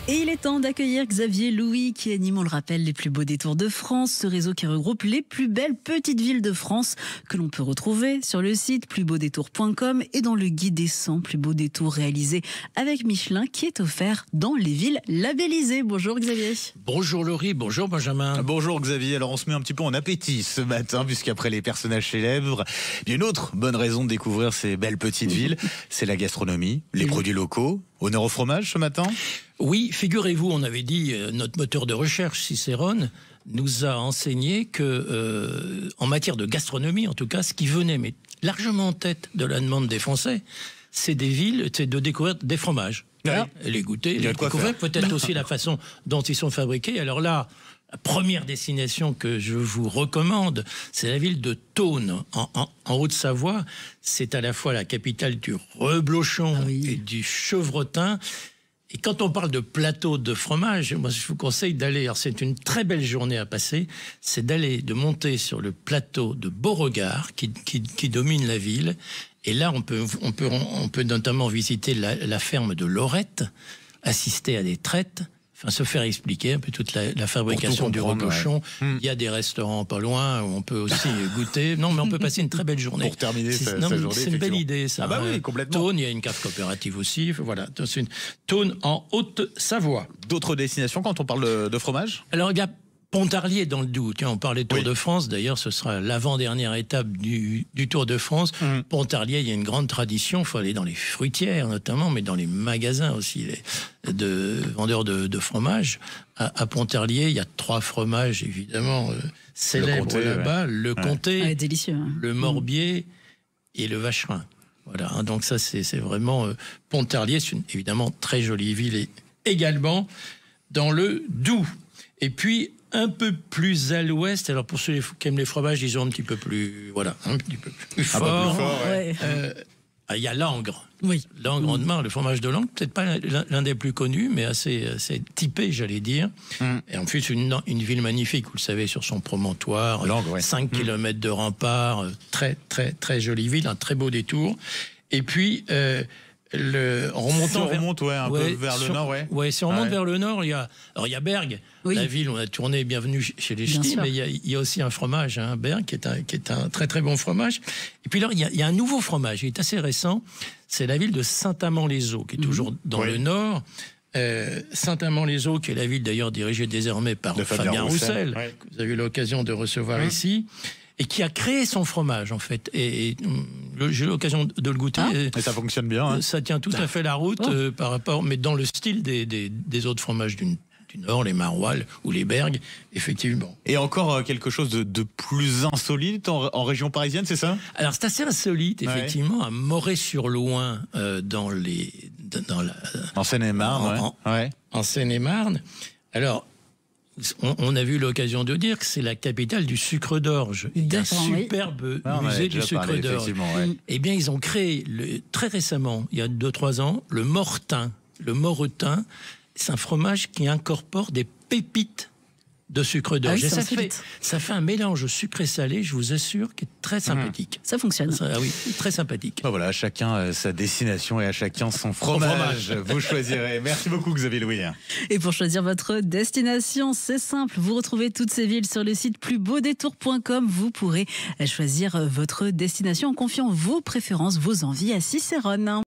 Et il est temps d'accueillir Xavier Louis qui anime, on le rappelle, les plus beaux détours de France, ce réseau qui regroupe les plus belles petites villes de France que l'on peut retrouver sur le site plusbeaudétours.com et dans le guide des 100 plus beaux détours réalisés avec Michelin qui est offert dans les villes labellisées. Bonjour Xavier. Bonjour Laurie, bonjour Benjamin. Bonjour Xavier, alors on se met un petit peu en appétit ce matin puisqu'après les personnages célèbres, il y a une autre bonne raison de découvrir ces belles petites villes, c'est la gastronomie, les produits locaux. Honneur au fromage ce matin ? Oui, figurez-vous, on avait dit, notre moteur de recherche, Cicérone, nous a enseigné que, en matière de gastronomie, en tout cas, ce qui venait mais largement en tête de la demande des Français, c'est des villes, c'est de découvrir des fromages. Ah. Les goûter, les découvrir, peut-être aussi la façon dont ils sont fabriqués. Alors là, la première destination que je vous recommande, c'est la ville de Thônes, en Haute-Savoie. C'est à la fois la capitale du reblochon et du chevretin. Et quand on parle de plateau de fromage, moi je vous conseille d'aller, alors c'est une très belle journée à passer, c'est de monter sur le plateau de Beauregard qui domine la ville. Et là, on peut notamment visiter la ferme de Lorette, assister à des traites, enfin se faire expliquer un peu toute la fabrication du reblochon. Ouais. Il y a des restaurants pas loin où on peut aussi goûter. Non, mais on peut passer une très belle journée. Pour terminer sa journée, c'est une belle idée, ça. Ah bah oui, complètement. Thônes, il y a une cave coopérative aussi. Voilà, Thônes en Haute-Savoie. D'autres destinations quand on parle de fromage ? Alors, il y a Pontarlier dans le Doubs. Tiens, on parlait de Tour de France. D'ailleurs, ce sera l'avant-dernière étape du Tour de France. Pontarlier, il y a une grande tradition. Il faut aller dans les fruitières notamment, mais dans les magasins aussi de vendeurs de fromage. À Pontarlier, il y a 3 fromages évidemment célèbres là-bas. Le Comté, délicieux, hein. Le Morbier et le Vacherin. Voilà. Hein, donc ça, c'est vraiment Pontarlier. C'est évidemment très jolie ville et également dans le Doubs. Et puis un peu plus à l'ouest, alors pour ceux qui aiment les fromages, disons un petit peu plus, un petit peu plus fort. Il y a Langres. Oui. Langres en Marne, le fromage de Langres, peut-être pas l'un des plus connus, mais assez typé, j'allais dire. Et en plus, une ville magnifique, vous le savez, sur son promontoire, Langres, 5 km de remparts, très, très, très jolie ville, un très beau détour. Et puis, on remonte un peu vers le nord, si on remonte vers le nord, il y a Bergues, la ville où on a tourné Bienvenue chez les Ch'tis, mais il y a aussi un fromage, Bergues, qui est un très très bon fromage. Et puis là, il y a un nouveau fromage, il est assez récent, c'est la ville de Saint-Amand-les-Eaux, qui est toujours dans le nord. Saint-Amand-les-Eaux, qui est la ville d'ailleurs dirigée désormais par Fabien Roussel, que vous avez eu l'occasion de recevoir ici, et qui a créé son fromage, en fait. Et j'ai eu l'occasion de le goûter. Et ça fonctionne bien. Ça tient tout à fait la route par rapport, mais dans le style des autres fromages du Nord, les maroilles ou les Bergues, effectivement. Et encore quelque chose de plus insolite en région parisienne, c'est ça ? Alors, c'est assez insolite, effectivement, à Moret-sur-Loing, en Seine-et-Marne. En Seine-et-Marne. Alors, on a eu l'occasion de dire que c'est la capitale du sucre d'orge. Il y a un superbe musée du sucre d'orge. Eh bien, ils ont créé très récemment, il y a 2-3 ans, le Mortin. Le Moretin, c'est un fromage qui incorpore des pépites de sucre d'orge. Et ça fait un mélange sucré-salé, je vous assure, qui est très sympathique. Ça fonctionne. Oui, très sympathique. Voilà, chacun sa destination et à chacun son fromage. Vous choisirez. Merci beaucoup Xavier Louis. Et pour choisir votre destination, c'est simple. Vous retrouvez toutes ces villes sur le site plusbeaudétours.com. Vous pourrez choisir votre destination en confiant vos préférences, vos envies à Cicérone.